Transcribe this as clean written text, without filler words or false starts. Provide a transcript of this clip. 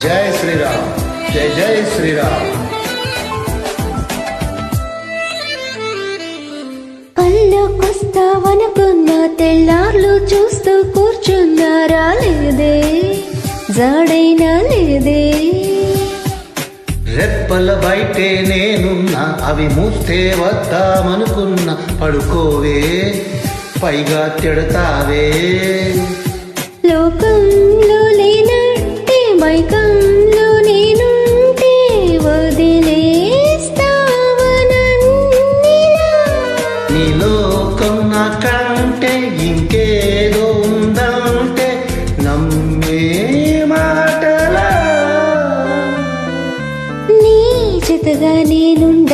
జై శ్రీరామ్, జై జై శ్రీరామ్. పల్లకొస్తావనుకున్నా తెల్లార్లు చూస్తూ కూర్చున్నారా లేదే, జాడైనా లేదే. రెప్పల బయటే నేనున్నా, అవి మూస్తే వద్దామనుకున్నా. పడుకోవే పైగా తిడతావే. లోకంలో లేనట్టే మైకంలో నేనుంటే వదిలేస్తావనన్నిలా. నీ లోకం నాకంటే ఇంకేదో ఉందంటే నమ్మే మాటలా. నీ జతగా నేనుండ